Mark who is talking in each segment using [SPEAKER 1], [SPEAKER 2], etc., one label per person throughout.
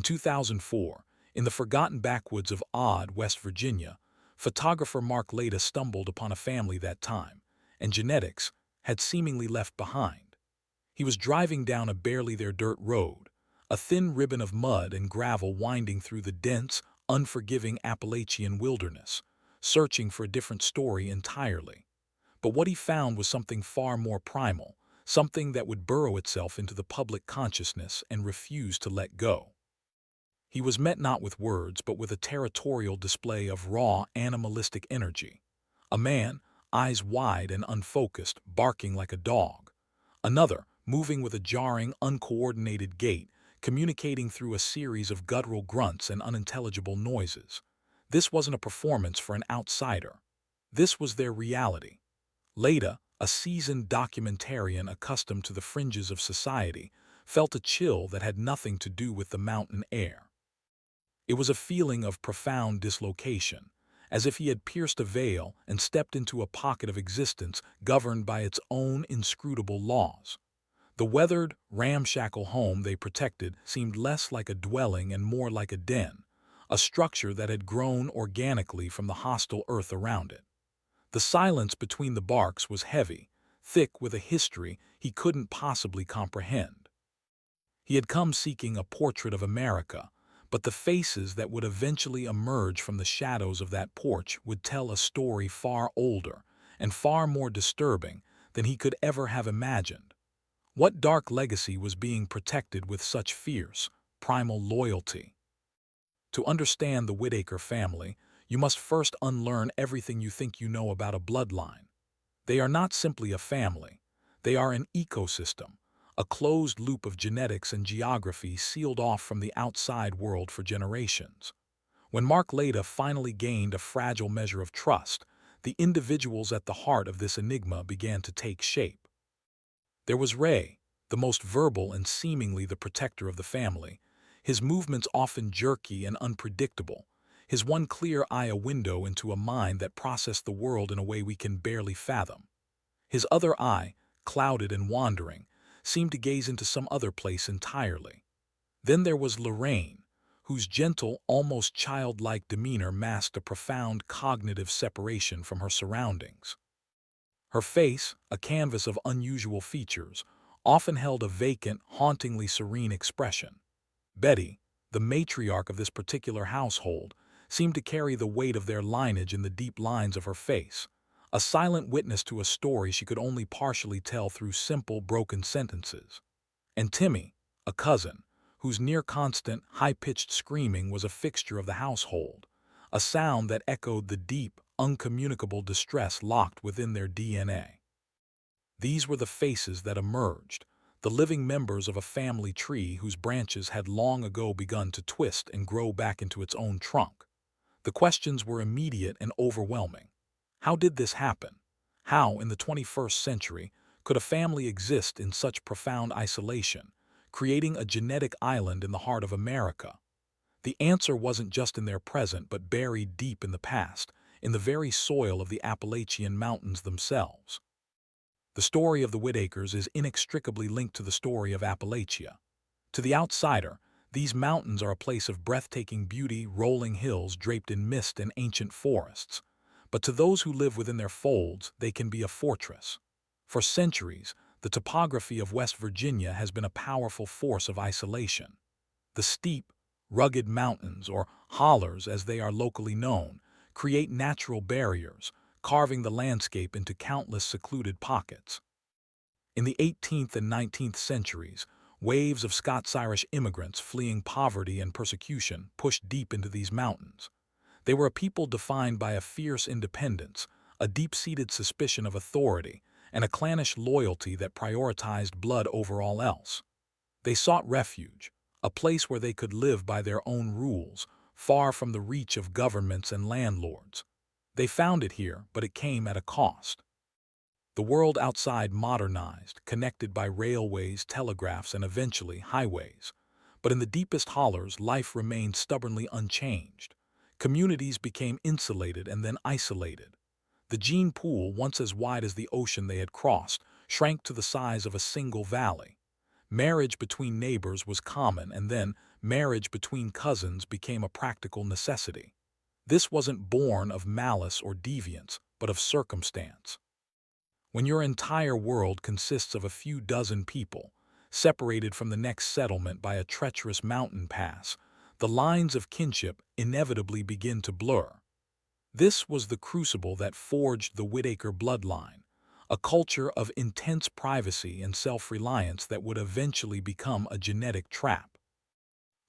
[SPEAKER 1] 2004, in the forgotten backwoods of Odd, West Virginia, photographer Mark Leda stumbled upon a family that time, and genetics had seemingly left behind. He was driving down a barely there dirt road, a thin ribbon of mud and gravel winding through the dense, unforgiving Appalachian wilderness, searching for a different story entirely. But what he found was something far more primal, something that would burrow itself into the public consciousness and refuse to let go. He was met not with words, but with a territorial display of raw, animalistic energy. A man, eyes wide and unfocused, barking like a dog. Another, moving with a jarring, uncoordinated gait, communicating through a series of guttural grunts and unintelligible noises. This wasn't a performance for an outsider. This was their reality. Leda, a seasoned documentarian accustomed to the fringes of society, felt a chill that had nothing to do with the mountain air. It was a feeling of profound dislocation, as if he had pierced a veil and stepped into a pocket of existence governed by its own inscrutable laws. The weathered, ramshackle home they protected seemed less like a dwelling and more like a den, a structure that had grown organically from the hostile earth around it. The silence between the barks was heavy, thick with a history he couldn't possibly comprehend. He had come seeking a portrait of America, but the faces that would eventually emerge from the shadows of that porch would tell a story far older and far more disturbing than he could ever have imagined. What dark legacy was being protected with such fierce, primal loyalty? To understand the Whitaker family, you must first unlearn everything you think you know about a bloodline. They are not simply a family. They are an ecosystem, a closed loop of genetics and geography sealed off from the outside world for generations. When Mark Leda finally gained a fragile measure of trust, the individuals at the heart of this enigma began to take shape. There was Ray, the most verbal and seemingly the protector of the family, his movements often jerky and unpredictable, his one clear eye a window into a mind that processed the world in a way we can barely fathom. His other eye, clouded and wandering, seemed to gaze into some other place entirely. Then there was Lorraine, whose gentle, almost childlike demeanor masked a profound cognitive separation from her surroundings. Her face, a canvas of unusual features, often held a vacant, hauntingly serene expression. Betty, the matriarch of this particular household, seemed to carry the weight of their lineage in the deep lines of her face, a silent witness to a story she could only partially tell through simple, broken sentences. And Timmy, a cousin, whose near-constant, high-pitched screaming was a fixture of the household, a sound that echoed the deep, uncommunicable distress locked within their DNA. These were the faces that emerged, the living members of a family tree whose branches had long ago begun to twist and grow back into its own trunk. The questions were immediate and overwhelming. How did this happen? How, in the 21st century, could a family exist in such profound isolation, creating a genetic island in the heart of America? The answer wasn't just in their present, but buried deep in the past, in the very soil of the Appalachian Mountains themselves. The story of the Whitakers is inextricably linked to the story of Appalachia. To the outsider, these mountains are a place of breathtaking beauty, rolling hills draped in mist and ancient forests. But to those who live within their folds, they can be a fortress. For centuries, the topography of West Virginia has been a powerful force of isolation. The steep, rugged mountains, or hollers as they are locally known, create natural barriers, carving the landscape into countless secluded pockets. In the 18th and 19th centuries, waves of Scots-Irish immigrants fleeing poverty and persecution pushed deep into these mountains. They were a people defined by a fierce independence, a deep-seated suspicion of authority, and a clannish loyalty that prioritized blood over all else. They sought refuge, a place where they could live by their own rules, far from the reach of governments and landlords. They found it here, but it came at a cost. The world outside modernized, connected by railways, telegraphs, and eventually highways. But in the deepest hollers, life remained stubbornly unchanged. Communities became insulated and then isolated. The gene pool, once as wide as the ocean they had crossed, shrank to the size of a single valley. Marriage between neighbors was common, and then, marriage between cousins became a practical necessity. This wasn't born of malice or deviance, but of circumstance. When your entire world consists of a few dozen people, separated from the next settlement by a treacherous mountain pass, the lines of kinship inevitably begin to blur. This was the crucible that forged the Whitaker bloodline, a culture of intense privacy and self-reliance that would eventually become a genetic trap.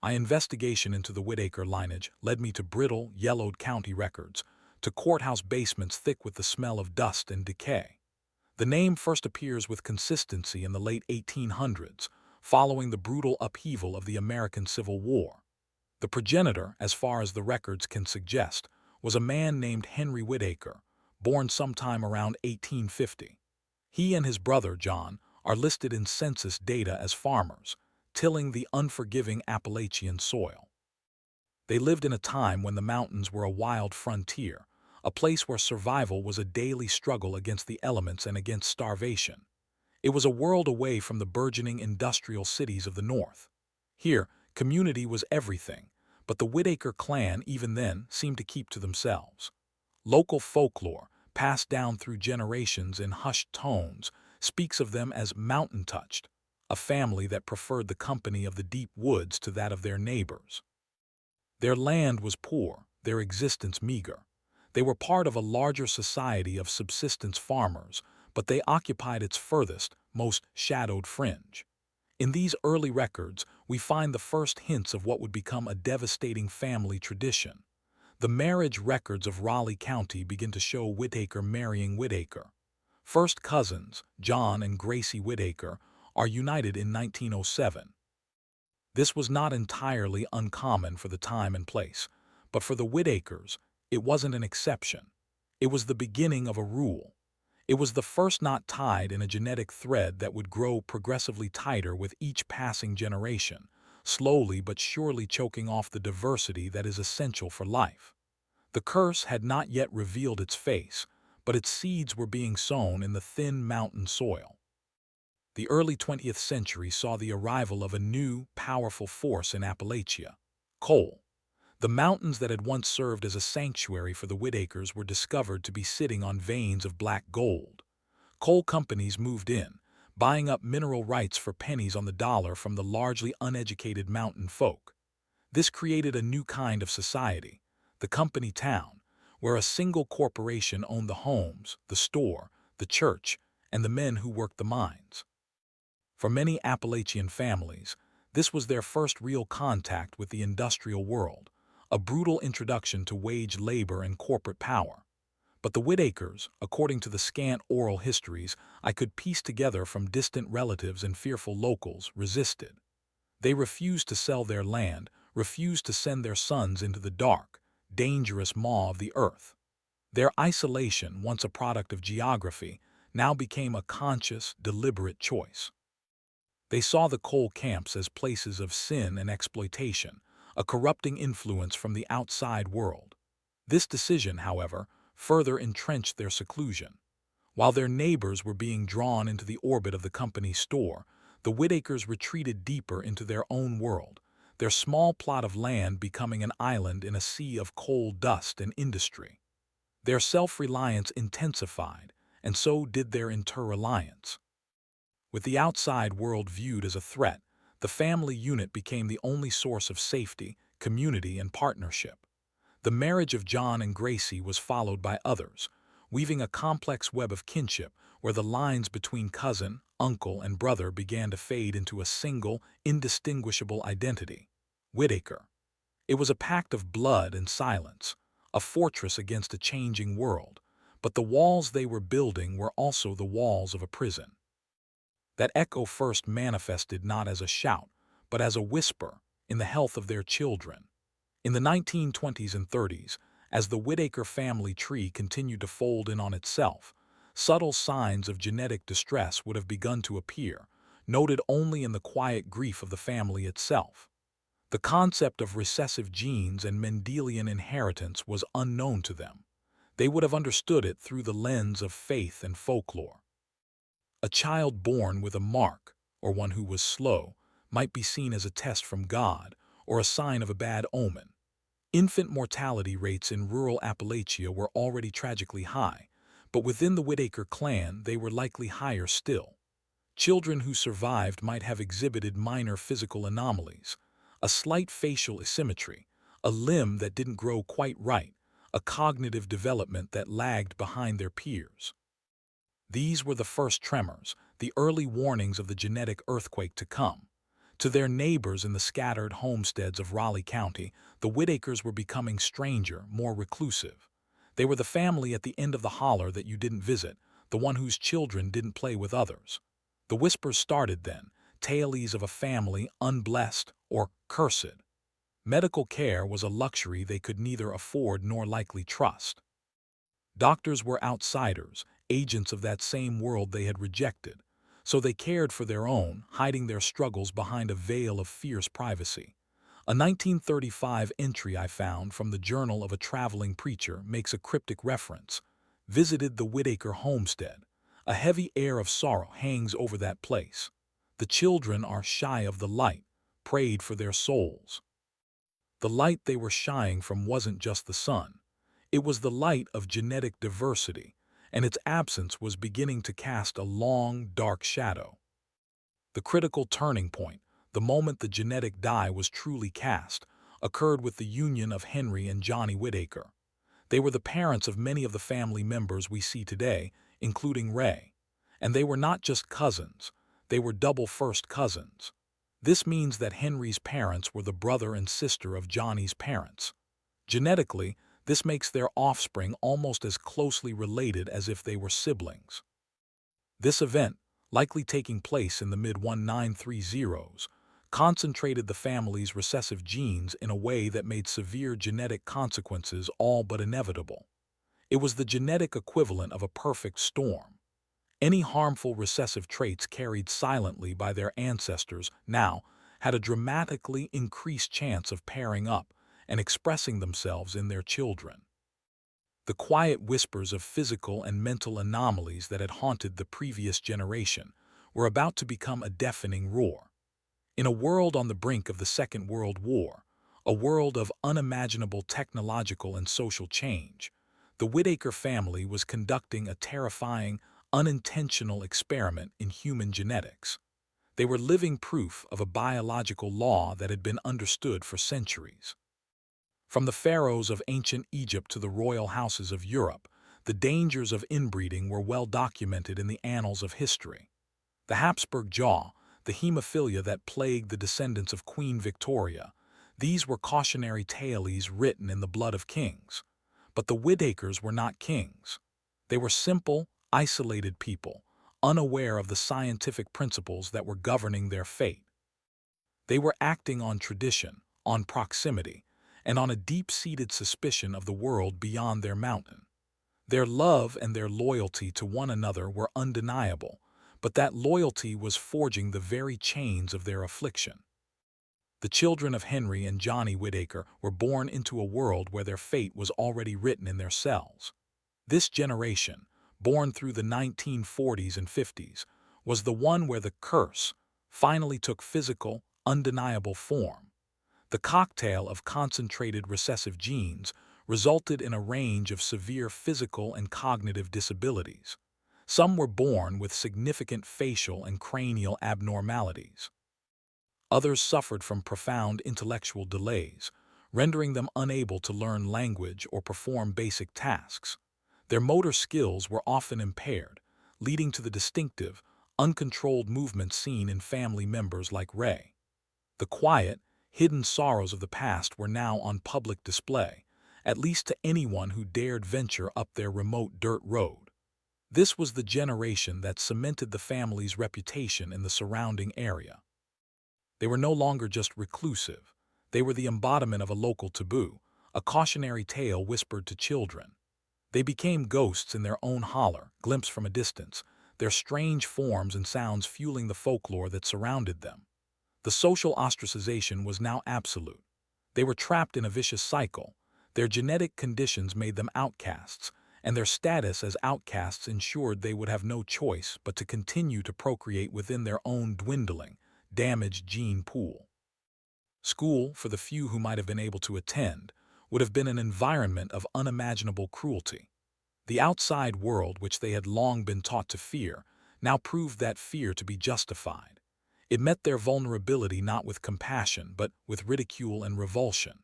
[SPEAKER 1] My investigation into the Whitaker lineage led me to brittle, yellowed county records, to courthouse basements thick with the smell of dust and decay. The name first appears with consistency in the late 1800s, following the brutal upheaval of the American Civil War. The progenitor, as far as the records can suggest, was a man named Henry Whitaker, born sometime around 1850. He and his brother, John, are listed in census data as farmers, tilling the unforgiving Appalachian soil. They lived in a time when the mountains were a wild frontier, a place where survival was a daily struggle against the elements and against starvation. It was a world away from the burgeoning industrial cities of the North. Here, community was everything, but the Whitaker clan even then seemed to keep to themselves. Local folklore, passed down through generations in hushed tones, speaks of them as mountain-touched, a family that preferred the company of the deep woods to that of their neighbors. Their land was poor, their existence meager. They were part of a larger society of subsistence farmers, but they occupied its furthest, most shadowed fringe. In these early records, we find the first hints of what would become a devastating family tradition. The marriage records of Raleigh County begin to show Whitaker marrying Whitaker. First cousins, John and Gracie Whitaker, are united in 1907. This was not entirely uncommon for the time and place, but for the Whitakers, it wasn't an exception. It was the beginning of a rule. It was the first knot tied in a genetic thread that would grow progressively tighter with each passing generation, slowly but surely choking off the diversity that is essential for life. The curse had not yet revealed its face, but its seeds were being sown in the thin mountain soil. The early 20th century saw the arrival of a new, powerful force in Appalachia: coal. The mountains that had once served as a sanctuary for the Whitakers were discovered to be sitting on veins of black gold. Coal companies moved in, buying up mineral rights for pennies on the dollar from the largely uneducated mountain folk. This created a new kind of society, the company town, where a single corporation owned the homes, the store, the church, and the men who worked the mines. For many Appalachian families, this was their first real contact with the industrial world, a brutal introduction to wage labor and corporate power. But the Whitakers, according to the scant oral histories I could piece together from distant relatives and fearful locals, resisted. They refused to sell their land, refused to send their sons into the dark, dangerous maw of the earth. Their isolation, once a product of geography, now became a conscious, deliberate choice. They saw the coal camps as places of sin and exploitation, a corrupting influence from the outside world. This decision, however, further entrenched their seclusion. While their neighbors were being drawn into the orbit of the company's store, the Whitakers retreated deeper into their own world, their small plot of land becoming an island in a sea of coal dust and industry. Their self-reliance intensified, and so did their interreliance. With the outside world viewed as a threat, the family unit became the only source of safety, community, and partnership. The marriage of John and Gracie was followed by others, weaving a complex web of kinship where the lines between cousin, uncle, and brother began to fade into a single, indistinguishable identity: Whitaker. It was a pact of blood and silence, a fortress against a changing world, but the walls they were building were also the walls of a prison. That echo first manifested not as a shout, but as a whisper, in the health of their children. In the 1920s and 30s, as the Whitaker family tree continued to fold in on itself, subtle signs of genetic distress would have begun to appear, noted only in the quiet grief of the family itself. The concept of recessive genes and Mendelian inheritance was unknown to them. They would have understood it through the lens of faith and folklore. A child born with a mark, or one who was slow, might be seen as a test from God, or a sign of a bad omen. Infant mortality rates in rural Appalachia were already tragically high, but within the Whitaker clan they were likely higher still. Children who survived might have exhibited minor physical anomalies, a slight facial asymmetry, a limb that didn't grow quite right, a cognitive development that lagged behind their peers. These were the first tremors, the early warnings of the genetic earthquake to come. To their neighbors in the scattered homesteads of Raleigh County, the Whitakers were becoming stranger, more reclusive. They were the family at the end of the holler that you didn't visit, the one whose children didn't play with others. The whispers started then, tales of a family unblessed or cursed. Medical care was a luxury they could neither afford nor likely trust. Doctors were outsiders, agents of that same world they had rejected, so they cared for their own, hiding their struggles behind a veil of fierce privacy. A 1935 entry I found from the journal of a traveling preacher makes a cryptic reference. Visited the Whitaker homestead. A heavy air of sorrow hangs over that place. The children are shy of the light, prayed for their souls. The light they were shying from wasn't just the sun. It was the light of genetic diversity, and its absence was beginning to cast a long, dark shadow. The critical turning point, the moment the genetic die was truly cast, occurred with the union of Henry and Johnny Whitaker. They were the parents of many of the family members we see today, including Ray. And they were not just cousins, they were double first cousins. This means that Henry's parents were the brother and sister of Johnny's parents. Genetically, this makes their offspring almost as closely related as if they were siblings. This event, likely taking place in the mid-1930s, concentrated the family's recessive genes in a way that made severe genetic consequences all but inevitable. It was the genetic equivalent of a perfect storm. Any harmful recessive traits carried silently by their ancestors now had a dramatically increased chance of pairing up and expressing themselves in their children. The quiet whispers of physical and mental anomalies that had haunted the previous generation were about to become a deafening roar. In a world on the brink of the Second World War, a world of unimaginable technological and social change, the Whitaker family was conducting a terrifying, unintentional experiment in human genetics. They were living proof of a biological law that had been understood for centuries. From the pharaohs of ancient Egypt to the royal houses of Europe, the dangers of inbreeding were well documented in the annals of history. The Habsburg jaw, the hemophilia that plagued the descendants of Queen Victoria, these were cautionary tales written in the blood of kings. But the Whitakers were not kings. They were simple, isolated people, unaware of the scientific principles that were governing their fate. They were acting on tradition, on proximity, and on a deep-seated suspicion of the world beyond their mountain. Their love and their loyalty to one another were undeniable, but that loyalty was forging the very chains of their affliction. The children of Henry and Johnny Whitaker were born into a world where their fate was already written in their cells. This generation, born through the 1940s and 50s, was the one where the curse finally took physical, undeniable form. The cocktail of concentrated recessive genes resulted in a range of severe physical and cognitive disabilities. Some were born with significant facial and cranial abnormalities. Others suffered from profound intellectual delays, rendering them unable to learn language or perform basic tasks. Their motor skills were often impaired, leading to the distinctive, uncontrolled movements seen in family members like Ray. The quiet, hidden sorrows of the past were now on public display, at least to anyone who dared venture up their remote dirt road. This was the generation that cemented the family's reputation in the surrounding area. They were no longer just reclusive. They were the embodiment of a local taboo, a cautionary tale whispered to children. They became ghosts in their own holler, glimpsed from a distance, their strange forms and sounds fueling the folklore that surrounded them. The social ostracization was now absolute. They were trapped in a vicious cycle. Their genetic conditions made them outcasts, and their status as outcasts ensured they would have no choice but to continue to procreate within their own dwindling, damaged gene pool. School, for the few who might have been able to attend, would have been an environment of unimaginable cruelty. The outside world, which they had long been taught to fear, now proved that fear to be justified. It met their vulnerability not with compassion, but with ridicule and revulsion.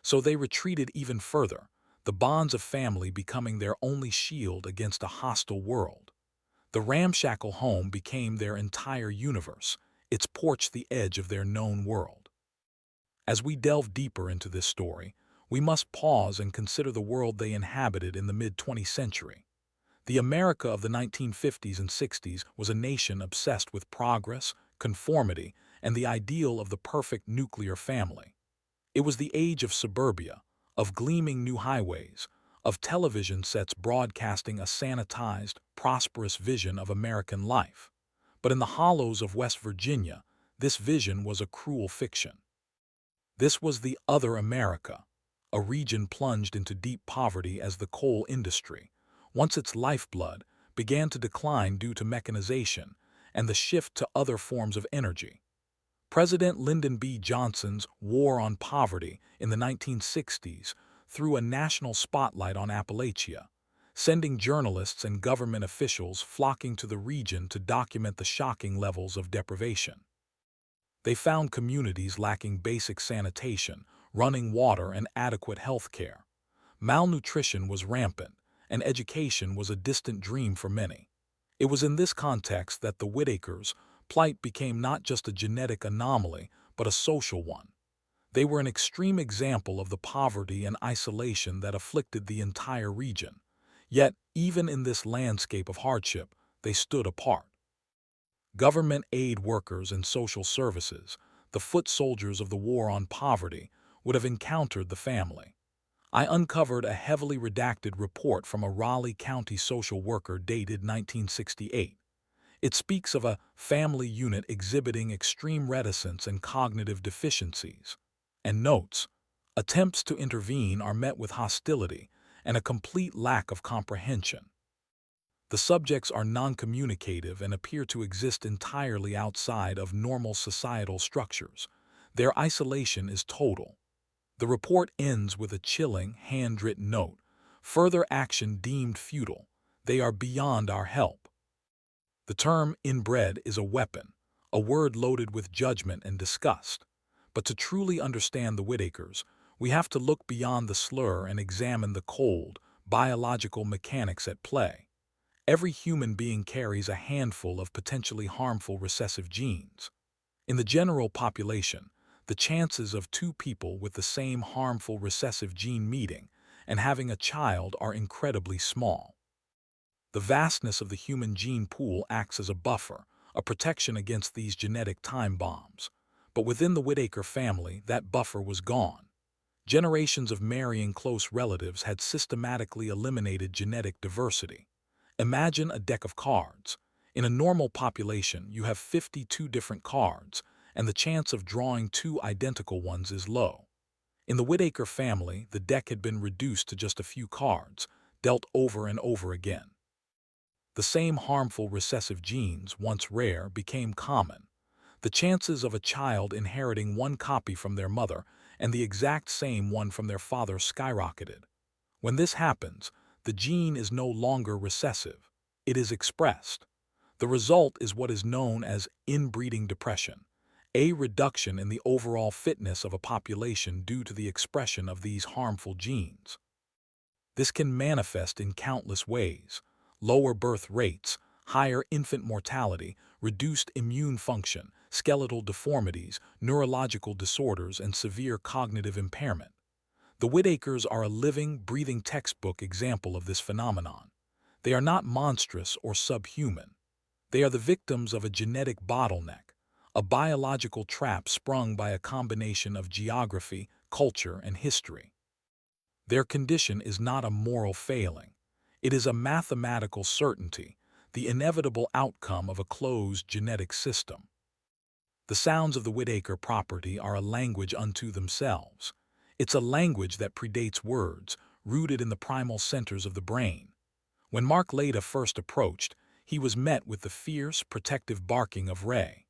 [SPEAKER 1] So they retreated even further, the bonds of family becoming their only shield against a hostile world. The ramshackle home became their entire universe, its porch the edge of their known world. As we delve deeper into this story, we must pause and consider the world they inhabited in the mid-20th century. The America of the 1950s and 60s was a nation obsessed with progress, conformity, and the ideal of the perfect nuclear family. It was the age of suburbia, of gleaming new highways, of television sets broadcasting a sanitized, prosperous vision of American life. But in the hollows of West Virginia, this vision was a cruel fiction. This was the other America, a region plunged into deep poverty as the coal industry, once its lifeblood, began to decline due to mechanization and the shift to other forms of energy. President Lyndon B. Johnson's War on Poverty in the 1960s threw a national spotlight on Appalachia, sending journalists and government officials flocking to the region to document the shocking levels of deprivation. They found communities lacking basic sanitation, running water, and adequate health care. Malnutrition was rampant, and education was a distant dream for many. It was in this context that the Whitakers' plight became not just a genetic anomaly, but a social one. They were an extreme example of the poverty and isolation that afflicted the entire region. Yet, even in this landscape of hardship, they stood apart. Government aid workers and social services, the foot soldiers of the War on Poverty, would have encountered the family. I uncovered a heavily redacted report from a Raleigh County social worker dated 1968. It speaks of a family unit exhibiting extreme reticence and cognitive deficiencies, and notes, attempts to intervene are met with hostility and a complete lack of comprehension. The subjects are non-communicative and appear to exist entirely outside of normal societal structures. Their isolation is total. The report ends with a chilling, handwritten note. Further action deemed futile. They are beyond our help. The term inbred is a weapon, a word loaded with judgment and disgust. But to truly understand the Whitakers, we have to look beyond the slur and examine the cold, biological mechanics at play. Every human being carries a handful of potentially harmful recessive genes. In the general population, the chances of two people with the same harmful recessive gene meeting and having a child are incredibly small. The vastness of the human gene pool acts as a buffer, a protection against these genetic time bombs. But within the Whitaker family, that buffer was gone. Generations of marrying close relatives had systematically eliminated genetic diversity. Imagine a deck of cards. In a normal population, you have 52 different cards, and the chance of drawing two identical ones is low. In the Whitaker family, the deck had been reduced to just a few cards, dealt over and over again. The same harmful recessive genes, once rare, became common. The chances of a child inheriting one copy from their mother and the exact same one from their father skyrocketed. When this happens, the gene is no longer recessive. It is expressed. The result is what is known as inbreeding depression, a reduction in the overall fitness of a population due to the expression of these harmful genes. This can manifest in countless ways: lower birth rates, higher infant mortality, reduced immune function, skeletal deformities, neurological disorders, and severe cognitive impairment. The Whitakers are a living, breathing textbook example of this phenomenon. They are not monstrous or subhuman. They are the victims of a genetic bottleneck, a biological trap sprung by a combination of geography, culture, and history. Their condition is not a moral failing. It is a mathematical certainty, the inevitable outcome of a closed genetic system. The sounds of the Whitaker property are a language unto themselves. It's a language that predates words, rooted in the primal centers of the brain. When Mark Leda first approached, he was met with the fierce, protective barking of Ray.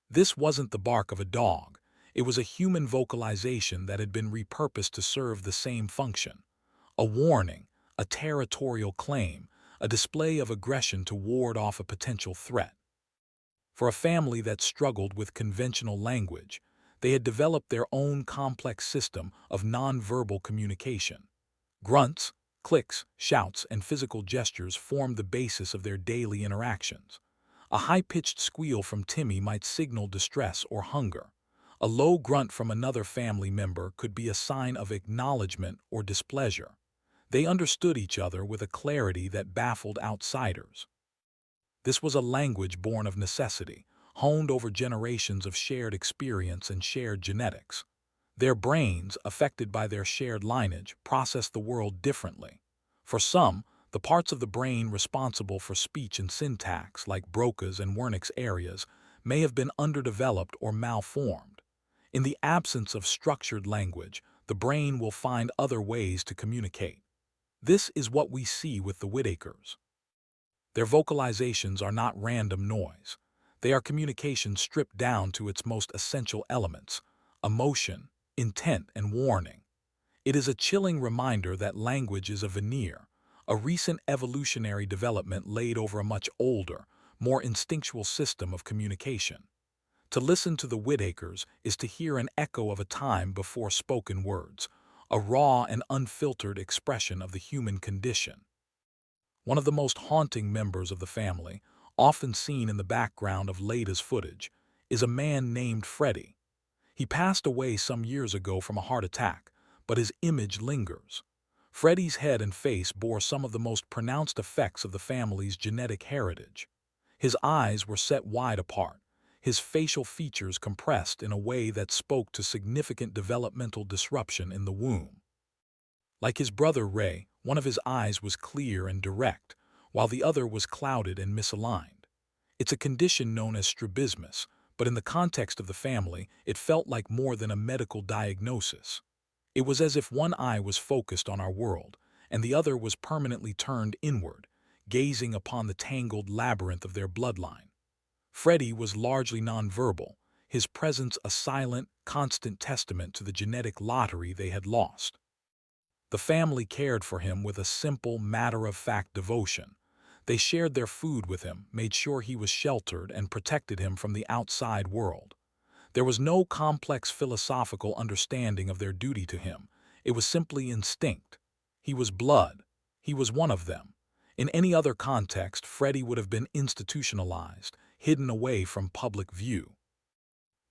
[SPEAKER 1] This wasn't the bark of a dog. It was a human vocalization that had been repurposed to serve the same function. A warning, a territorial claim, a display of aggression to ward off a potential threat. For a family that struggled with conventional language, they had developed their own complex system of nonverbal communication. Grunts, clicks, shouts, and physical gestures formed the basis of their daily interactions. A high-pitched squeal from Timmy might signal distress or hunger. A low grunt from another family member could be a sign of acknowledgement or displeasure. They understood each other with a clarity that baffled outsiders. This was a language born of necessity, honed over generations of shared experience and shared genetics. Their brains, affected by their shared lineage, processed the world differently. For some, the parts of the brain responsible for speech and syntax, like Broca's and Wernicke's areas, may have been underdeveloped or malformed. In the absence of structured language, the brain will find other ways to communicate. This is what we see with the Whitakers. Their vocalizations are not random noise. They are communication stripped down to its most essential elements: emotion, intent, and warning. It is a chilling reminder that language is a veneer, a recent evolutionary development laid over a much older, more instinctual system of communication. To listen to the Whitakers is to hear an echo of a time before spoken words, a raw and unfiltered expression of the human condition. One of the most haunting members of the family, often seen in the background of Lada's footage, is a man named Freddy. He passed away some years ago from a heart attack, but his image lingers. Freddy's head and face bore some of the most pronounced effects of the family's genetic heritage. His eyes were set wide apart, his facial features compressed in a way that spoke to significant developmental disruption in the womb. Like his brother Ray, one of his eyes was clear and direct, while the other was clouded and misaligned. It's a condition known as strabismus, but in the context of the family, it felt like more than a medical diagnosis. It was as if one eye was focused on our world, and the other was permanently turned inward, gazing upon the tangled labyrinth of their bloodline. Freddy was largely nonverbal, his presence a silent, constant testament to the genetic lottery they had lost. The family cared for him with a simple, matter-of-fact devotion. They shared their food with him, made sure he was sheltered, and protected him from the outside world. There was no complex philosophical understanding of their duty to him. It was simply instinct. He was blood. He was one of them. In any other context, Freddy would have been institutionalized, hidden away from public view.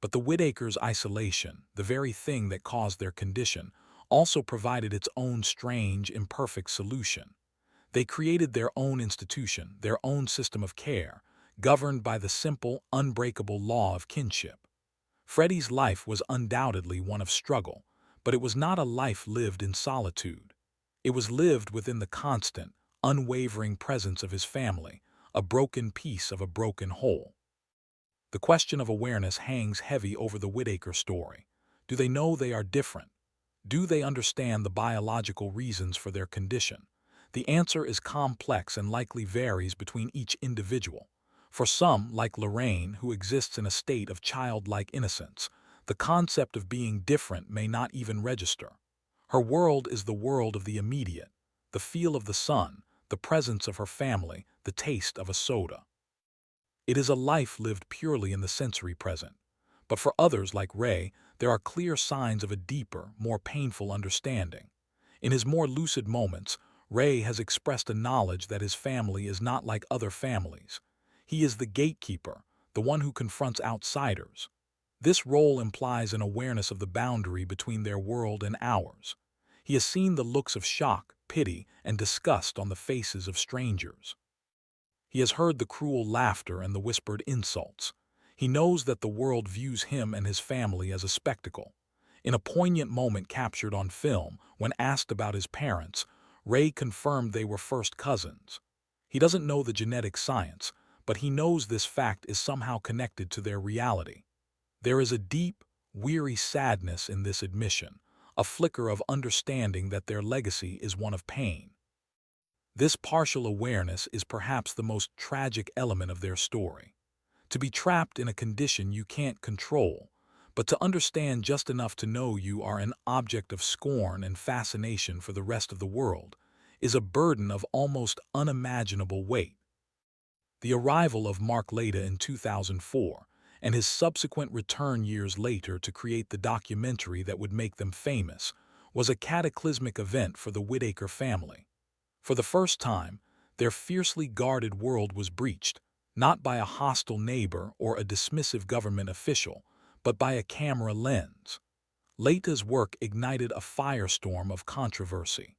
[SPEAKER 1] But the Whitakers' isolation, the very thing that caused their condition, also provided its own strange, imperfect solution. They created their own institution, their own system of care, governed by the simple, unbreakable law of kinship. Freddy's life was undoubtedly one of struggle, but it was not a life lived in solitude. It was lived within the constant, unwavering presence of his family, a broken piece of a broken whole. The question of awareness hangs heavy over the Whitaker story. Do they know they are different? Do they understand the biological reasons for their condition? The answer is complex and likely varies between each individual. For some, like Lorraine, who exists in a state of childlike innocence, the concept of being different may not even register. Her world is the world of the immediate, the feel of the sun, the presence of her family, the taste of a soda. It is a life lived purely in the sensory present. But for others, like Ray, there are clear signs of a deeper, more painful understanding. In his more lucid moments, Ray has expressed a knowledge that his family is not like other families. He is the gatekeeper, the one who confronts outsiders. This role implies an awareness of the boundary between their world and ours. He has seen the looks of shock, pity, and disgust on the faces of strangers. He has heard the cruel laughter and the whispered insults. He knows that the world views him and his family as a spectacle. In a poignant moment captured on film, when asked about his parents, Ray confirmed they were first cousins. He doesn't know the genetic science, but he knows this fact is somehow connected to their reality. There is a deep, weary sadness in this admission, a flicker of understanding that their legacy is one of pain. This partial awareness is perhaps the most tragic element of their story. To be trapped in a condition you can't control, but to understand just enough to know you are an object of scorn and fascination for the rest of the world is a burden of almost unimaginable weight. The arrival of Mark Leda in 2004 and his subsequent return years later to create the documentary that would make them famous was a cataclysmic event for the Whitaker family. For the first time, their fiercely guarded world was breached, not by a hostile neighbor or a dismissive government official, but by a camera lens. Leda's work ignited a firestorm of controversy.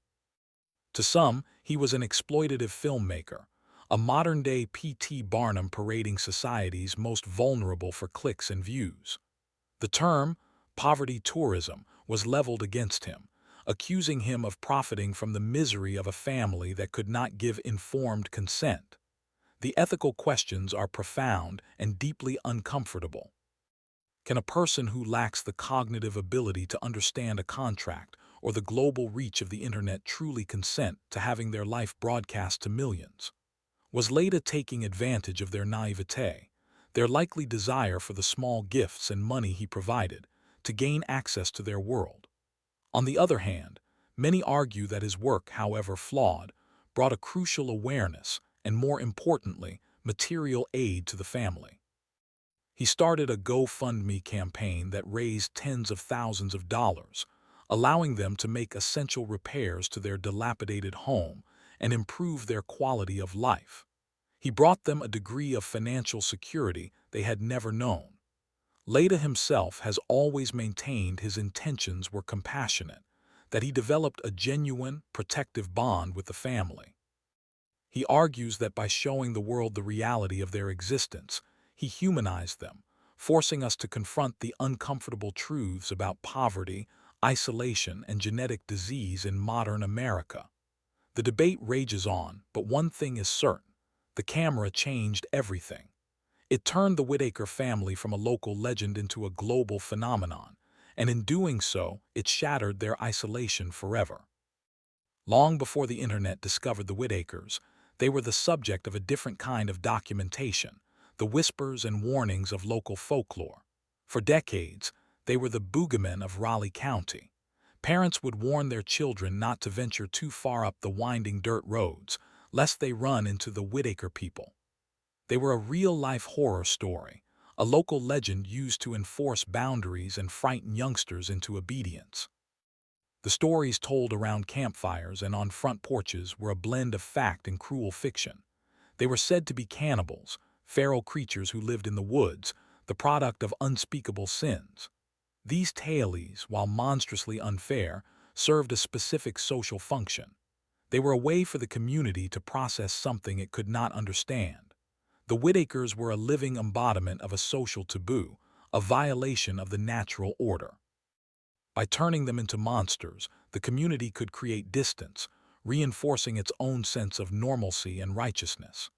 [SPEAKER 1] To some, he was an exploitative filmmaker, a modern-day P.T. Barnum parading society's most vulnerable for clicks and views. The term, poverty tourism, was leveled against him, accusing him of profiting from the misery of a family that could not give informed consent. The ethical questions are profound and deeply uncomfortable. Can a person who lacks the cognitive ability to understand a contract or the global reach of the internet truly consent to having their life broadcast to millions? Was Leda taking advantage of their naivete, their likely desire for the small gifts and money he provided, to gain access to their world? On the other hand, many argue that his work, however flawed, brought a crucial awareness and, more importantly, material aid to the family. He started a GoFundMe campaign that raised tens of thousands of dollars, allowing them to make essential repairs to their dilapidated home and improve their quality of life. He brought them a degree of financial security they had never known. Leda himself has always maintained his intentions were compassionate, that he developed a genuine, protective bond with the family. He argues that by showing the world the reality of their existence, he humanized them, forcing us to confront the uncomfortable truths about poverty, isolation, and genetic disease in modern America. The debate rages on, but one thing is certain: the camera changed everything. It turned the Whitaker family from a local legend into a global phenomenon, and in doing so, it shattered their isolation forever. Long before the internet discovered the Whitakers, they were the subject of a different kind of documentation, the whispers and warnings of local folklore. For decades, they were the boogeymen of Raleigh County. Parents would warn their children not to venture too far up the winding dirt roads, lest they run into the Whitaker people. They were a real-life horror story, a local legend used to enforce boundaries and frighten youngsters into obedience. The stories told around campfires and on front porches were a blend of fact and cruel fiction. They were said to be cannibals, feral creatures who lived in the woods, the product of unspeakable sins. These tales, while monstrously unfair, served a specific social function. They were a way for the community to process something it could not understand. The Whitakers were a living embodiment of a social taboo, a violation of the natural order. By turning them into monsters, the community could create distance, reinforcing its own sense of normalcy and righteousness.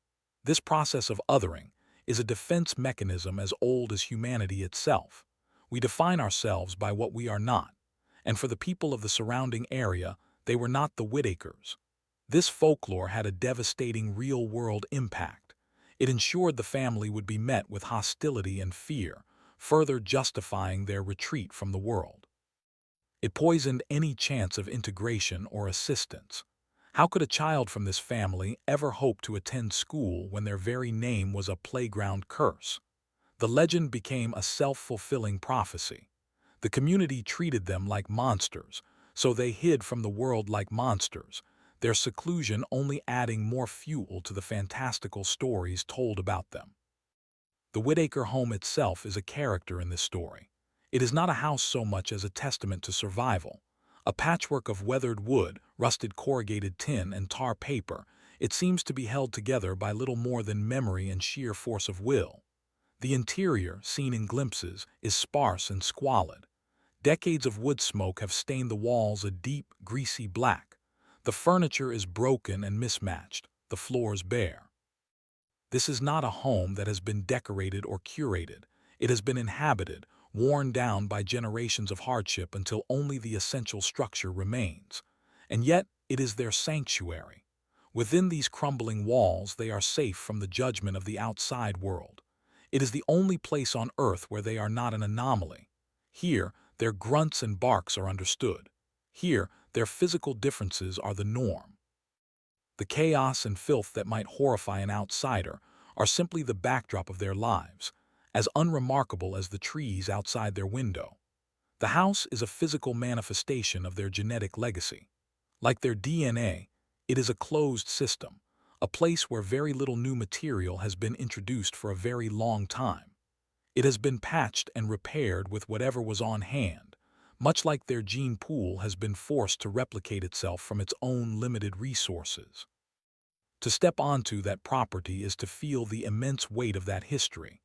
[SPEAKER 1] This process of othering is a defense mechanism as old as humanity itself. We define ourselves by what we are not, and for the people of the surrounding area, they were not the Whitakers. This folklore had a devastating real-world impact. It ensured the family would be met with hostility and fear, further justifying their retreat from the world. It poisoned any chance of integration or assistance. How could a child from this family ever hope to attend school when their very name was a playground curse? The legend became a self-fulfilling prophecy. The community treated them like monsters, so they hid from the world like monsters, their seclusion only adding more fuel to the fantastical stories told about them. The Whitaker home itself is a character in this story. It is not a house so much as a testament to survival. A patchwork of weathered wood, rusted corrugated tin, and tar paper, it seems to be held together by little more than memory and sheer force of will. The interior, seen in glimpses, is sparse and squalid. Decades of wood smoke have stained the walls a deep, greasy black. The furniture is broken and mismatched, the floors bare. This is not a home that has been decorated or curated. It has been inhabited, worn down by generations of hardship until only the essential structure remains. And yet, it is their sanctuary. Within these crumbling walls, they are safe from the judgment of the outside world. It is the only place on earth where they are not an anomaly. Here, their grunts and barks are understood. Here, their physical differences are the norm. The chaos and filth that might horrify an outsider are simply the backdrop of their lives, as unremarkable as the trees outside their window. The house is a physical manifestation of their genetic legacy. Like their DNA, it is a closed system, a place where very little new material has been introduced for a very long time. It has been patched and repaired with whatever was on hand, much like their gene pool has been forced to replicate itself from its own limited resources. To step onto that property is to feel the immense weight of that history,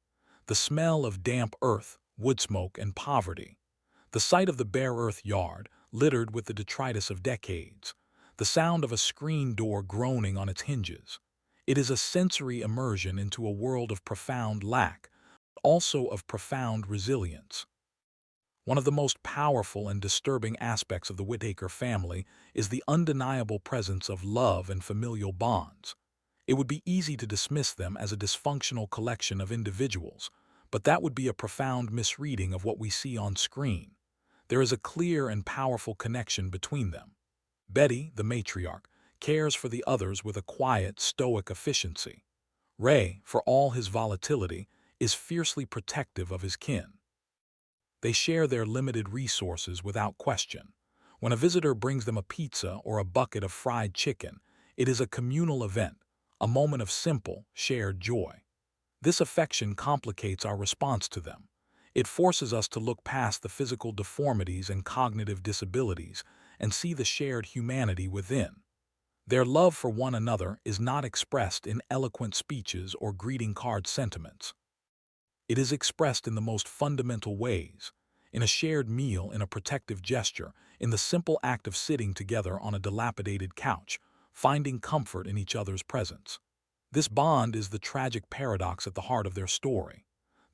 [SPEAKER 1] the smell of damp earth, wood smoke, and poverty, the sight of the bare earth yard, littered with the detritus of decades, the sound of a screen door groaning on its hinges. It is a sensory immersion into a world of profound lack, also of profound resilience. One of the most powerful and disturbing aspects of the Whitaker family is the undeniable presence of love and familial bonds. It would be easy to dismiss them as a dysfunctional collection of individuals, but that would be a profound misreading of what we see on screen. There is a clear and powerful connection between them. Betty, the matriarch, cares for the others with a quiet, stoic efficiency. Ray, for all his volatility, is fiercely protective of his kin. They share their limited resources without question. When a visitor brings them a pizza or a bucket of fried chicken, it is a communal event, a moment of simple, shared joy. This affection complicates our response to them. It forces us to look past the physical deformities and cognitive disabilities and see the shared humanity within. Their love for one another is not expressed in eloquent speeches or greeting card sentiments. It is expressed in the most fundamental ways, in a shared meal, in a protective gesture, in the simple act of sitting together on a dilapidated couch, finding comfort in each other's presence. This bond is the tragic paradox at the heart of their story.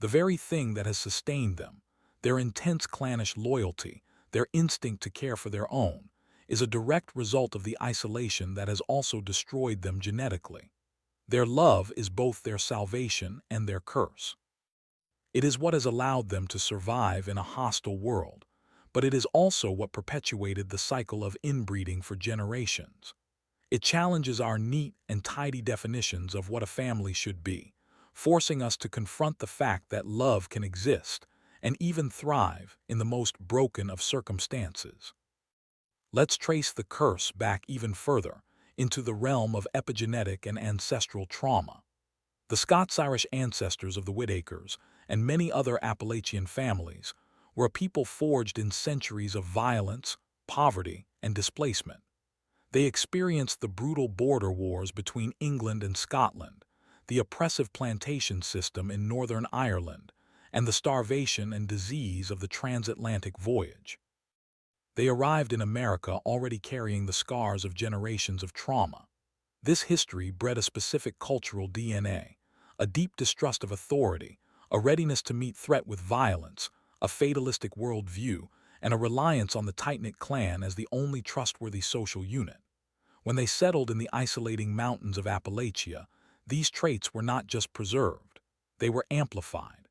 [SPEAKER 1] The very thing that has sustained them, their intense clannish loyalty, their instinct to care for their own, is a direct result of the isolation that has also destroyed them genetically. Their love is both their salvation and their curse. It is what has allowed them to survive in a hostile world, but it is also what perpetuated the cycle of inbreeding for generations. It challenges our neat and tidy definitions of what a family should be, forcing us to confront the fact that love can exist and even thrive in the most broken of circumstances. Let's trace the curse back even further into the realm of epigenetic and ancestral trauma. The Scots-Irish ancestors of the Whitakers and many other Appalachian families were a people forged in centuries of violence, poverty, and displacement. They experienced the brutal border wars between England and Scotland, the oppressive plantation system in Northern Ireland, and the starvation and disease of the transatlantic voyage. They arrived in America already carrying the scars of generations of trauma. This history bred a specific cultural DNA, a deep distrust of authority, a readiness to meet threat with violence, a fatalistic worldview, and a reliance on the tight-knit clan as the only trustworthy social unit. When they settled in the isolating mountains of Appalachia, these traits were not just preserved, they were amplified.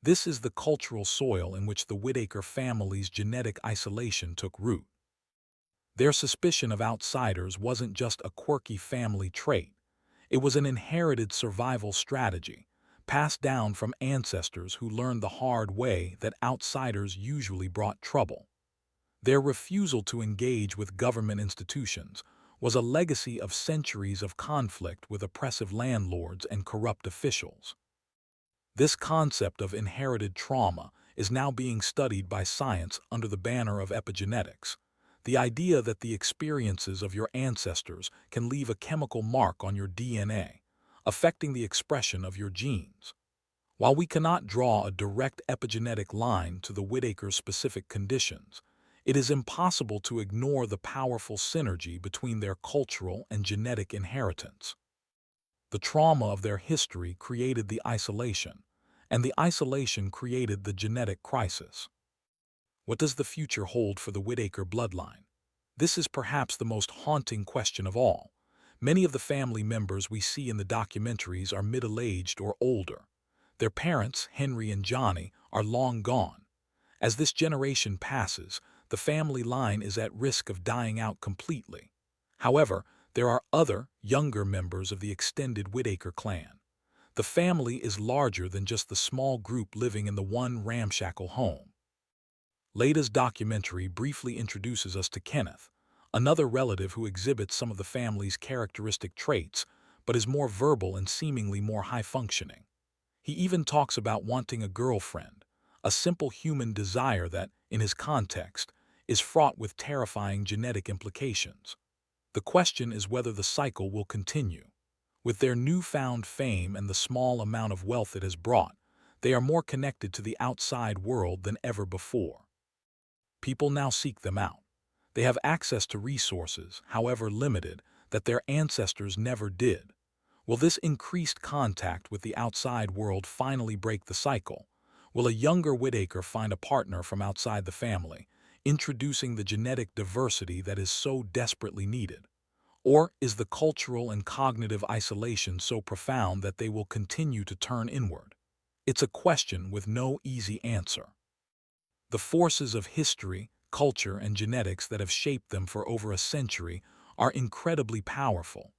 [SPEAKER 1] This is the cultural soil in which the Whitaker family's genetic isolation took root. Their suspicion of outsiders wasn't just a quirky family trait. It was an inherited survival strategy, passed down from ancestors who learned the hard way that outsiders usually brought trouble. Their refusal to engage with government institutions was a legacy of centuries of conflict with oppressive landlords and corrupt officials. This concept of inherited trauma is now being studied by science under the banner of epigenetics, the idea that the experiences of your ancestors can leave a chemical mark on your DNA, affecting the expression of your genes. While we cannot draw a direct epigenetic line to the Whitaker's specific conditions, it is impossible to ignore the powerful synergy between their cultural and genetic inheritance. The trauma of their history created the isolation, and the isolation created the genetic crisis. What does the future hold for the Whitaker bloodline? This is perhaps the most haunting question of all. Many of the family members we see in the documentaries are middle-aged or older. Their parents, Henry and Johnny, are long gone. As this generation passes, the family line is at risk of dying out completely. However, there are other, younger members of the extended Whitaker clan. The family is larger than just the small group living in the one ramshackle home. Leda's documentary briefly introduces us to Kenneth, another relative who exhibits some of the family's characteristic traits, but is more verbal and seemingly more high-functioning. He even talks about wanting a girlfriend, a simple human desire that, in his context, is fraught with terrifying genetic implications. The question is whether the cycle will continue. With their newfound fame and the small amount of wealth it has brought, they are more connected to the outside world than ever before. People now seek them out. They have access to resources, however limited, that their ancestors never did. Will this increased contact with the outside world finally break the cycle? Will a younger Whitaker find a partner from outside the family, introducing the genetic diversity that is so desperately needed? Or is the cultural and cognitive isolation so profound that they will continue to turn inward? It's a question with no easy answer. The forces of history, culture, and genetics that have shaped them for over a century are incredibly powerful.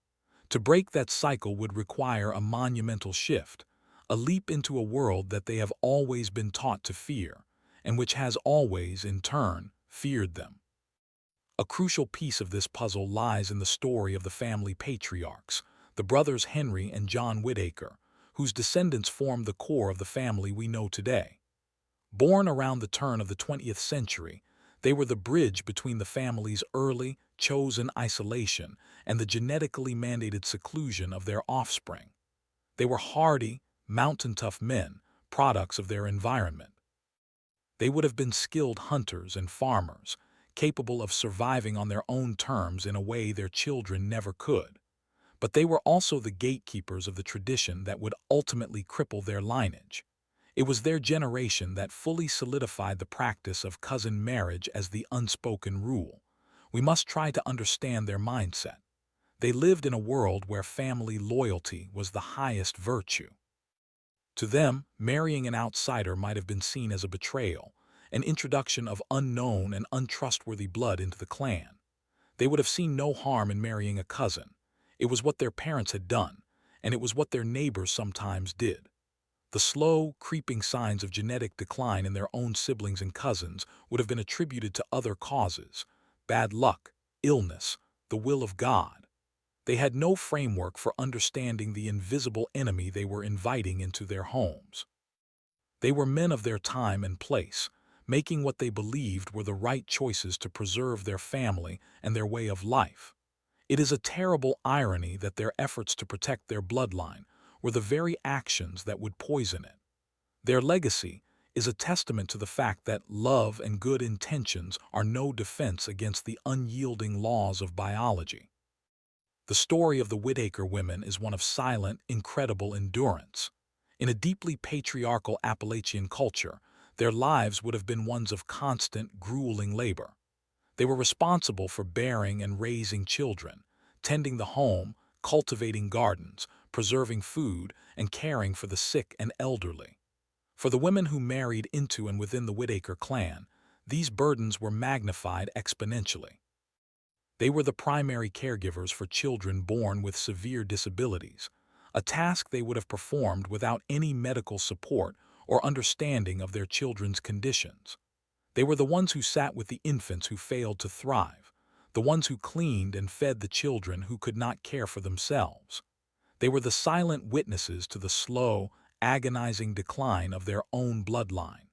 [SPEAKER 1] To break that cycle would require a monumental shift, a leap into a world that they have always been taught to fear, and which has always, in turn, feared them. A crucial piece of this puzzle lies in the story of the family patriarchs, the brothers Henry and John Whitaker, whose descendants form the core of the family we know today. Born around the turn of the 20th century, they were the bridge between the family's early, chosen isolation and the genetically mandated seclusion of their offspring. They were hardy, mountain-tough men, products of their environment. They would have been skilled hunters and farmers, capable of surviving on their own terms in a way their children never could. But they were also the gatekeepers of the tradition that would ultimately cripple their lineage. It was their generation that fully solidified the practice of cousin marriage as the unspoken rule. We must try to understand their mindset. They lived in a world where family loyalty was the highest virtue. To them, marrying an outsider might have been seen as a betrayal, an introduction of unknown and untrustworthy blood into the clan. They would have seen no harm in marrying a cousin. It was what their parents had done, and it was what their neighbors sometimes did. The slow, creeping signs of genetic decline in their own siblings and cousins would have been attributed to other causes: bad luck, illness, the will of God. They had no framework for understanding the invisible enemy they were inviting into their homes. They were men of their time and place, making what they believed were the right choices to preserve their family and their way of life. It is a terrible irony that their efforts to protect their bloodline were the very actions that would poison it. Their legacy is a testament to the fact that love and good intentions are no defense against the unyielding laws of biology. The story of the Whitaker women is one of silent, incredible endurance. In a deeply patriarchal Appalachian culture, their lives would have been ones of constant, grueling labor. They were responsible for bearing and raising children, tending the home, cultivating gardens, preserving food, and caring for the sick and elderly. For the women who married into and within the Whitaker clan, these burdens were magnified exponentially. They were the primary caregivers for children born with severe disabilities, a task they would have performed without any medical support or understanding of their children's conditions. They were the ones who sat with the infants who failed to thrive, the ones who cleaned and fed the children who could not care for themselves. They were the silent witnesses to the slow, agonizing decline of their own bloodline.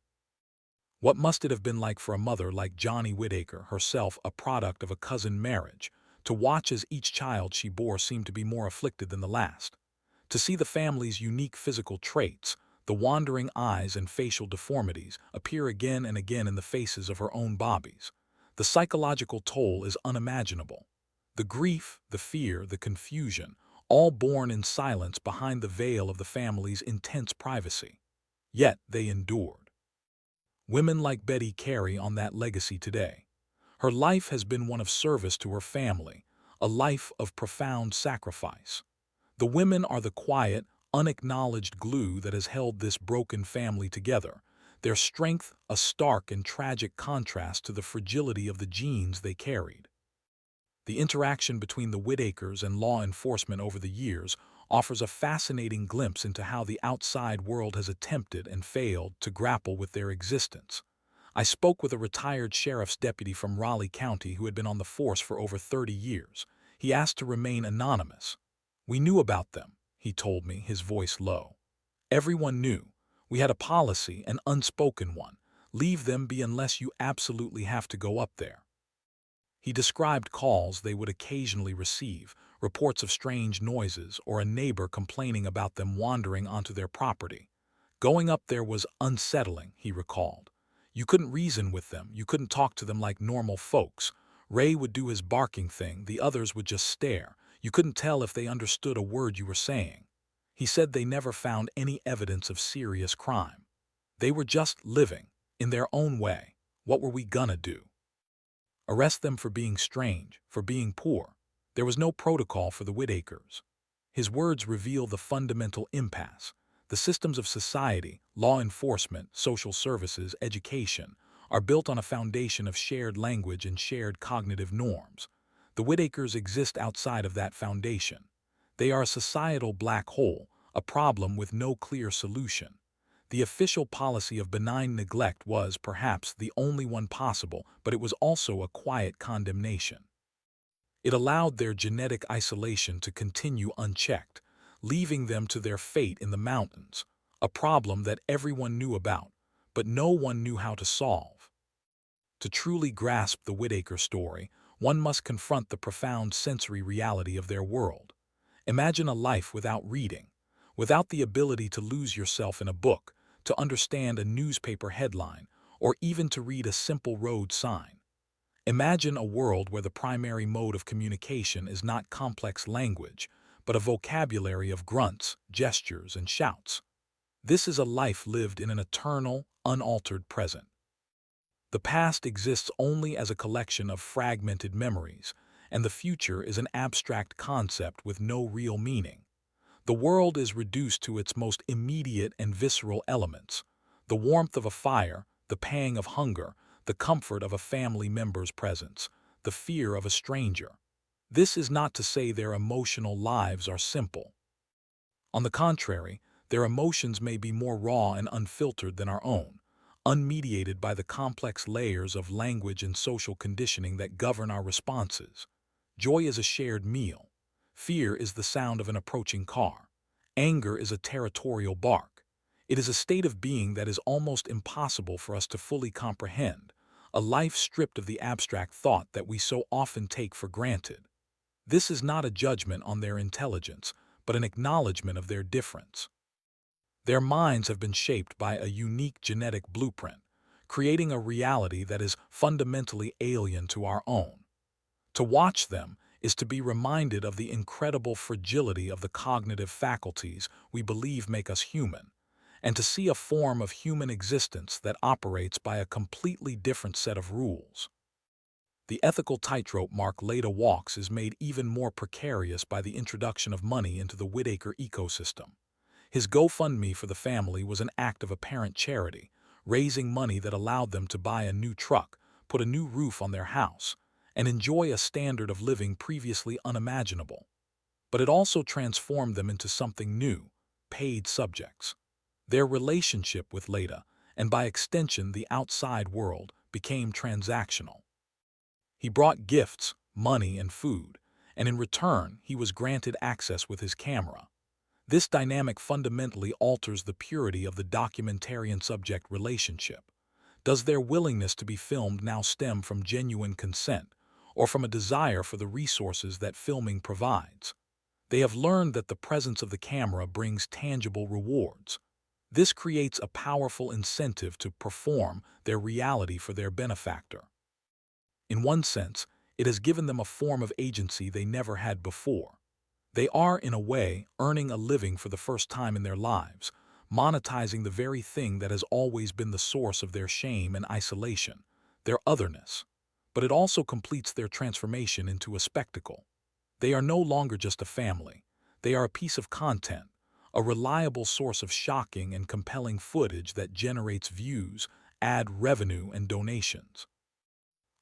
[SPEAKER 1] What must it have been like for a mother like Johnny Whitaker, herself a product of a cousin marriage, to watch as each child she bore seemed to be more afflicted than the last? To see the family's unique physical traits, the wandering eyes and facial deformities, appear again and again in the faces of her own bobbies. The psychological toll is unimaginable. The grief, the fear, the confusion, all borne in silence behind the veil of the family's intense privacy. Yet they endured. Women like Betty carry on that legacy today. Her life has been one of service to her family, a life of profound sacrifice. The women are the quiet, unacknowledged glue that has held this broken family together, their strength a stark and tragic contrast to the fragility of the genes they carried. The interaction between the Whitakers and law enforcement over the years offers a fascinating glimpse into how the outside world has attempted and failed to grapple with their existence. I spoke with a retired sheriff's deputy from Raleigh County who had been on the force for over 30 years. He asked to remain anonymous. "We knew about them," he told me, his voice low. "Everyone knew. We had a policy, an unspoken one. Leave them be unless you absolutely have to go up there." He described calls they would occasionally receive, reports of strange noises, or a neighbor complaining about them wandering onto their property. Going up there was unsettling, he recalled. You couldn't reason with them, you couldn't talk to them like normal folks. Ray would do his barking thing, the others would just stare. You couldn't tell if they understood a word you were saying. He said they never found any evidence of serious crime. They were just living, in their own way. What were we gonna do? Arrest them for being strange, for being poor? There was no protocol for the Whitakers. His words reveal the fundamental impasse. The systems of society, law enforcement, social services, education, are built on a foundation of shared language and shared cognitive norms. The Whitakers exist outside of that foundation. They are a societal black hole, a problem with no clear solution. The official policy of benign neglect was, perhaps, the only one possible, but it was also a quiet condemnation. It allowed their genetic isolation to continue unchecked, leaving them to their fate in the mountains, a problem that everyone knew about, but no one knew how to solve. To truly grasp the Whitaker story, one must confront the profound sensory reality of their world. Imagine a life without reading, without the ability to lose yourself in a book, to understand a newspaper headline, or even to read a simple road sign. Imagine a world where the primary mode of communication is not complex language, but a vocabulary of grunts, gestures, and shouts. This is a life lived in an eternal, unaltered present. The past exists only as a collection of fragmented memories, and the future is an abstract concept with no real meaning. The world is reduced to its most immediate and visceral elements: the warmth of a fire, the pang of hunger, the comfort of a family member's presence, the fear of a stranger. This is not to say their emotional lives are simple. On the contrary, their emotions may be more raw and unfiltered than our own, unmediated by the complex layers of language and social conditioning that govern our responses. Joy is a shared meal. Fear is the sound of an approaching car. Anger is a territorial bark. It is a state of being that is almost impossible for us to fully comprehend, a life stripped of the abstract thought that we so often take for granted. This is not a judgment on their intelligence, but an acknowledgement of their difference. Their minds have been shaped by a unique genetic blueprint, creating a reality that is fundamentally alien to our own. To watch them is to be reminded of the incredible fragility of the cognitive faculties we believe make us human, and to see a form of human existence that operates by a completely different set of rules. The ethical tightrope Mark Leda walks is made even more precarious by the introduction of money into the Whitaker ecosystem. His GoFundMe for the family was an act of apparent charity, raising money that allowed them to buy a new truck, put a new roof on their house, and enjoy a standard of living previously unimaginable. But it also transformed them into something new: paid subjects. Their relationship with Leda, and by extension the outside world, became transactional. He brought gifts, money, and food, and in return he was granted access with his camera. This dynamic fundamentally alters the purity of the documentarian-subject relationship. Does their willingness to be filmed now stem from genuine consent, or from a desire for the resources that filming provides? They have learned that the presence of the camera brings tangible rewards. This creates a powerful incentive to perform their reality for their benefactor. In one sense, it has given them a form of agency they never had before. They are, in a way, earning a living for the first time in their lives, monetizing the very thing that has always been the source of their shame and isolation, their otherness. But it also completes their transformation into a spectacle. They are no longer just a family. They are a piece of content, a reliable source of shocking and compelling footage that generates views, ad revenue, and donations.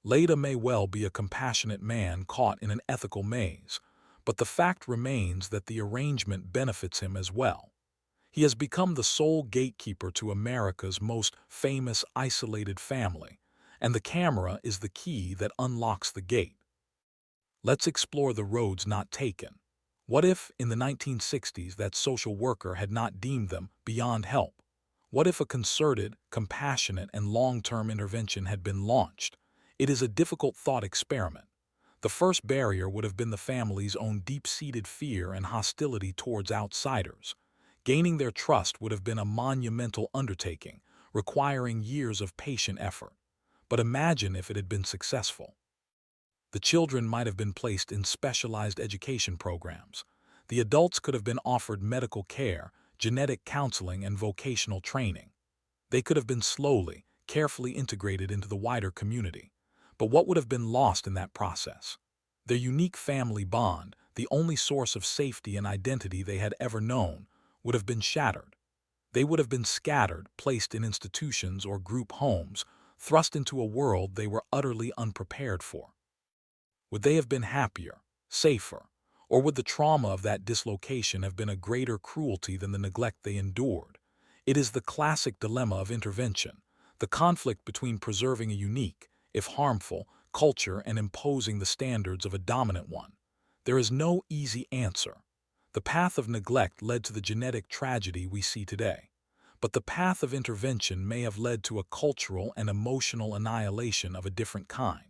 [SPEAKER 1] Leda may well be a compassionate man caught in an ethical maze, but the fact remains that the arrangement benefits him as well. He has become the sole gatekeeper to America's most famous isolated family, and the camera is the key that unlocks the gate. Let's explore the roads not taken. What if, in the 1960s, that social worker had not deemed them beyond help? What if a concerted, compassionate, and long-term intervention had been launched? It is a difficult thought experiment. The first barrier would have been the family's own deep-seated fear and hostility towards outsiders. Gaining their trust would have been a monumental undertaking, requiring years of patient effort. But imagine if it had been successful. The children might have been placed in specialized education programs. The adults could have been offered medical care, genetic counseling, and vocational training. They could have been slowly, carefully integrated into the wider community. But what would have been lost in that process? Their unique family bond, the only source of safety and identity they had ever known, would have been shattered. They would have been scattered, placed in institutions or group homes, thrust into a world they were utterly unprepared for. Would they have been happier, safer, or would the trauma of that dislocation have been a greater cruelty than the neglect they endured? It is the classic dilemma of intervention, the conflict between preserving a unique, if harmful, culture and imposing the standards of a dominant one. There is no easy answer. The path of neglect led to the genetic tragedy we see today, but the path of intervention may have led to a cultural and emotional annihilation of a different kind.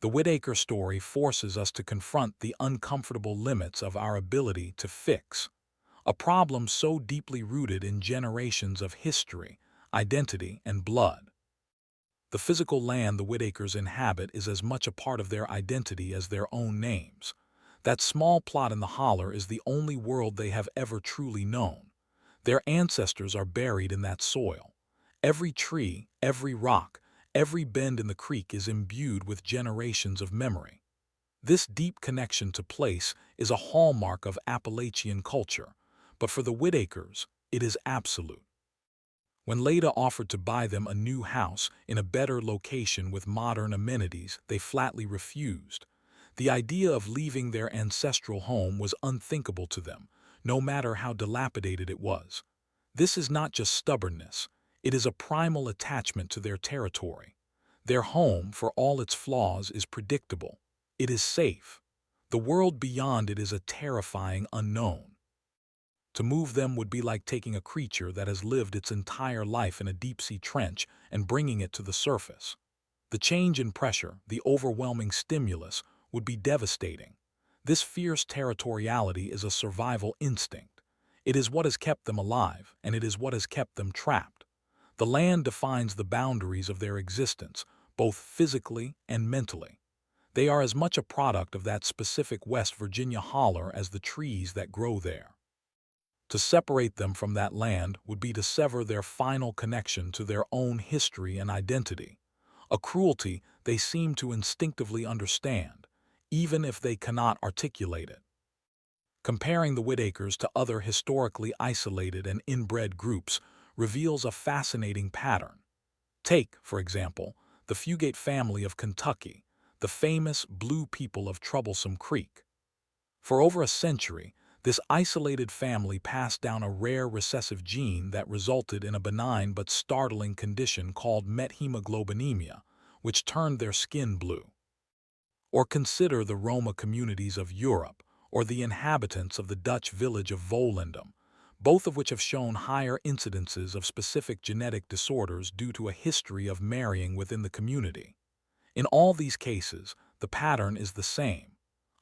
[SPEAKER 1] The Whitaker story forces us to confront the uncomfortable limits of our ability to fix a problem so deeply rooted in generations of history, identity, and blood. The physical land the Whitakers inhabit is as much a part of their identity as their own names. That small plot in the holler is the only world they have ever truly known. Their ancestors are buried in that soil. Every tree, every rock, every bend in the creek is imbued with generations of memory. This deep connection to place is a hallmark of Appalachian culture, but for the Whitakers, it is absolute. When Leda offered to buy them a new house in a better location with modern amenities, they flatly refused. The idea of leaving their ancestral home was unthinkable to them, no matter how dilapidated it was. This is not just stubbornness. It is a primal attachment to their territory. Their home, for all its flaws, is predictable. It is safe. The world beyond it is a terrifying unknown. To move them would be like taking a creature that has lived its entire life in a deep-sea trench and bringing it to the surface. The change in pressure, the overwhelming stimulus, would be devastating. This fierce territoriality is a survival instinct. It is what has kept them alive, and it is what has kept them trapped. The land defines the boundaries of their existence, both physically and mentally. They are as much a product of that specific West Virginia holler as the trees that grow there. To separate them from that land would be to sever their final connection to their own history and identity, a cruelty they seem to instinctively understand, even if they cannot articulate it. Comparing the Whitakers to other historically isolated and inbred groups reveals a fascinating pattern. Take, for example, the Fugate family of Kentucky, the famous Blue people of Troublesome Creek. For over a century, this isolated family passed down a rare recessive gene that resulted in a benign but startling condition called methemoglobinemia, which turned their skin blue. Or consider the Roma communities of Europe, or the inhabitants of the Dutch village of Volendam, both of which have shown higher incidences of specific genetic disorders due to a history of marrying within the community. In all these cases, the pattern is the same.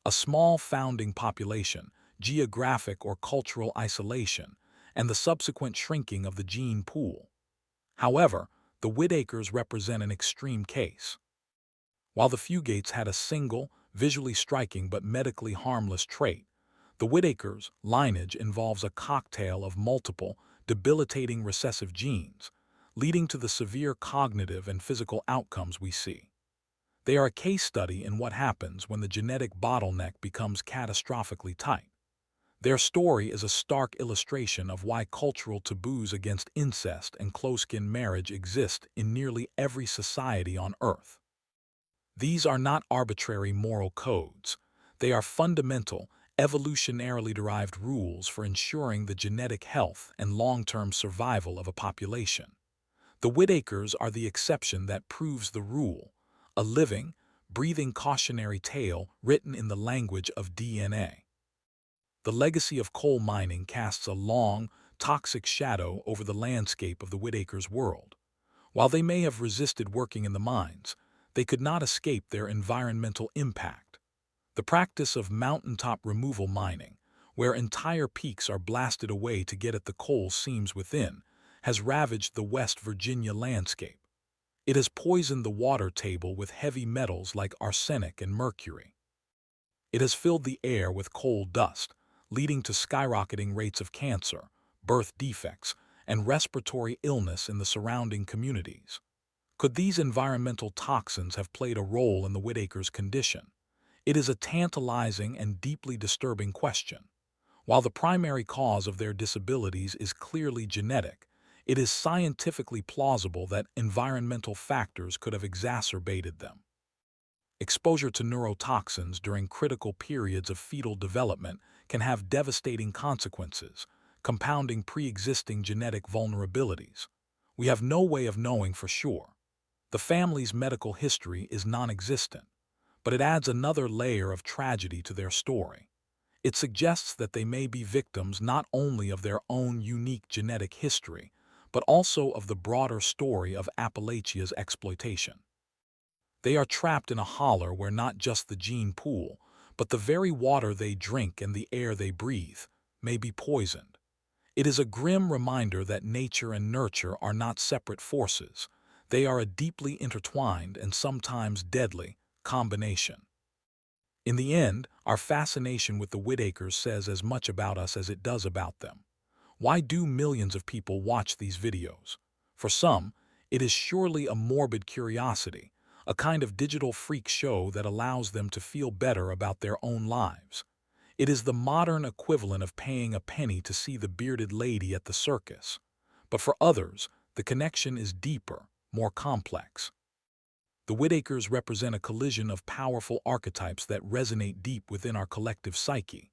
[SPEAKER 1] A small founding population, geographic or cultural isolation, and the subsequent shrinking of the gene pool. However, the Whitakers represent an extreme case. While the Fugates had a single, visually striking but medically harmless trait, the Whitakers' lineage involves a cocktail of multiple, debilitating recessive genes, leading to the severe cognitive and physical outcomes we see. They are a case study in what happens when the genetic bottleneck becomes catastrophically tight. Their story is a stark illustration of why cultural taboos against incest and close-kin marriage exist in nearly every society on Earth. These are not arbitrary moral codes. They are fundamental, evolutionarily derived rules for ensuring the genetic health and long-term survival of a population. The Whitakers are the exception that proves the rule, a living, breathing cautionary tale written in the language of DNA. The legacy of coal mining casts a long, toxic shadow over the landscape of the Whitakers' world. While they may have resisted working in the mines, they could not escape their environmental impact. The practice of mountaintop removal mining, where entire peaks are blasted away to get at the coal seams within, has ravaged the West Virginia landscape. It has poisoned the water table with heavy metals like arsenic and mercury. It has filled the air with coal dust, leading to skyrocketing rates of cancer, birth defects, and respiratory illness in the surrounding communities. Could these environmental toxins have played a role in the Whitaker's condition? It is a tantalizing and deeply disturbing question. While the primary cause of their disabilities is clearly genetic, it is scientifically plausible that environmental factors could have exacerbated them. Exposure to neurotoxins during critical periods of fetal development can have devastating consequences, compounding pre-existing genetic vulnerabilities. We have no way of knowing for sure. The family's medical history is non-existent, but it adds another layer of tragedy to their story. It suggests that they may be victims not only of their own unique genetic history, but also of the broader story of Appalachia's exploitation. They are trapped in a holler where not just the gene pool, but the very water they drink and the air they breathe may be poisoned. It is a grim reminder that nature and nurture are not separate forces. They are a deeply intertwined and sometimes deadly combination. In the end, our fascination with the Whitakers says as much about us as it does about them. Why do millions of people watch these videos? For some, it is surely a morbid curiosity, a kind of digital freak show that allows them to feel better about their own lives. It is the modern equivalent of paying a penny to see the bearded lady at the circus. But for others, the connection is deeper, more complex. The Whitakers represent a collision of powerful archetypes that resonate deep within our collective psyche.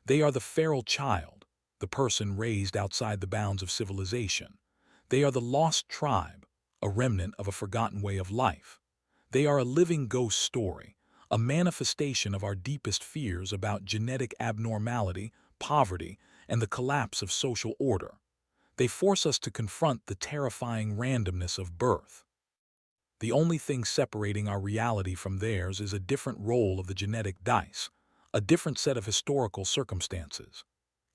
[SPEAKER 1] They are the feral child, the person raised outside the bounds of civilization. They are the lost tribe, a remnant of a forgotten way of life. They are a living ghost story, a manifestation of our deepest fears about genetic abnormality, poverty, and the collapse of social order. They force us to confront the terrifying randomness of birth. The only thing separating our reality from theirs is a different roll of the genetic dice, a different set of historical circumstances.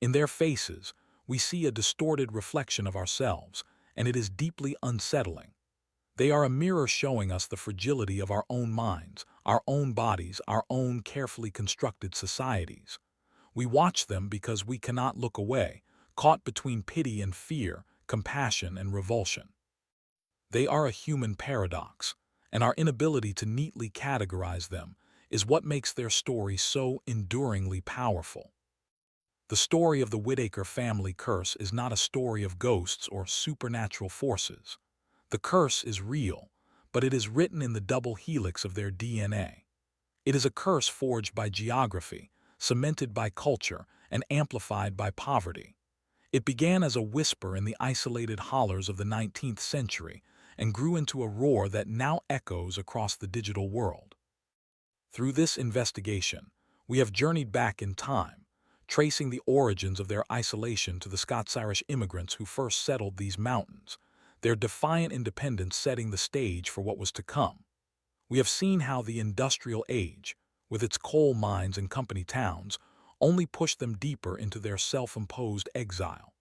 [SPEAKER 1] In their faces, we see a distorted reflection of ourselves, and it is deeply unsettling. They are a mirror showing us the fragility of our own minds, our own bodies, our own carefully constructed societies. We watch them because we cannot look away, caught between pity and fear, compassion and revulsion. They are a human paradox, and our inability to neatly categorize them is what makes their story so enduringly powerful. The story of the Whitaker family curse is not a story of ghosts or supernatural forces. The curse is real, but it is written in the double helix of their DNA. It is a curse forged by geography, cemented by culture, and amplified by poverty. It began as a whisper in the isolated hollers of the 19th century and grew into a roar that now echoes across the digital world. Through this investigation, we have journeyed back in time, tracing the origins of their isolation to the Scots-Irish immigrants who first settled these mountains, their defiant independence setting the stage for what was to come. We have seen how the industrial age, with its coal mines and company towns, only pushed them deeper into their self-imposed exile.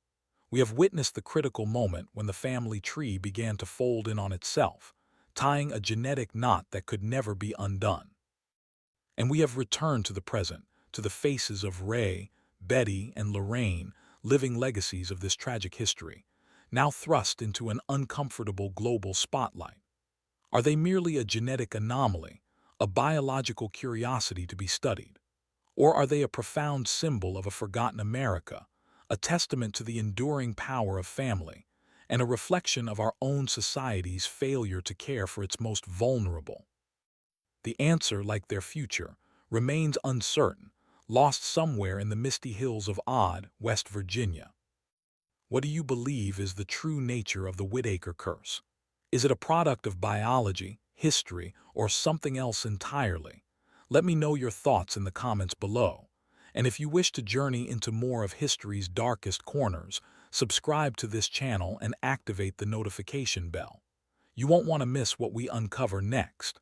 [SPEAKER 1] We have witnessed the critical moment when the family tree began to fold in on itself, tying a genetic knot that could never be undone. And we have returned to the present, to the faces of Ray, Betty, and Lorraine, living legacies of this tragic history, now thrust into an uncomfortable global spotlight. Are they merely a genetic anomaly, a biological curiosity to be studied? Or are they a profound symbol of a forgotten America, a testament to the enduring power of family, and a reflection of our own society's failure to care for its most vulnerable? The answer, like their future, remains uncertain, lost somewhere in the misty hills of Odd, West Virginia. What do you believe is the true nature of the Whitaker curse? Is it a product of biology, history, or something else entirely? Let me know your thoughts in the comments below. And if you wish to journey into more of history's darkest corners, subscribe to this channel and activate the notification bell. You won't want to miss what we uncover next.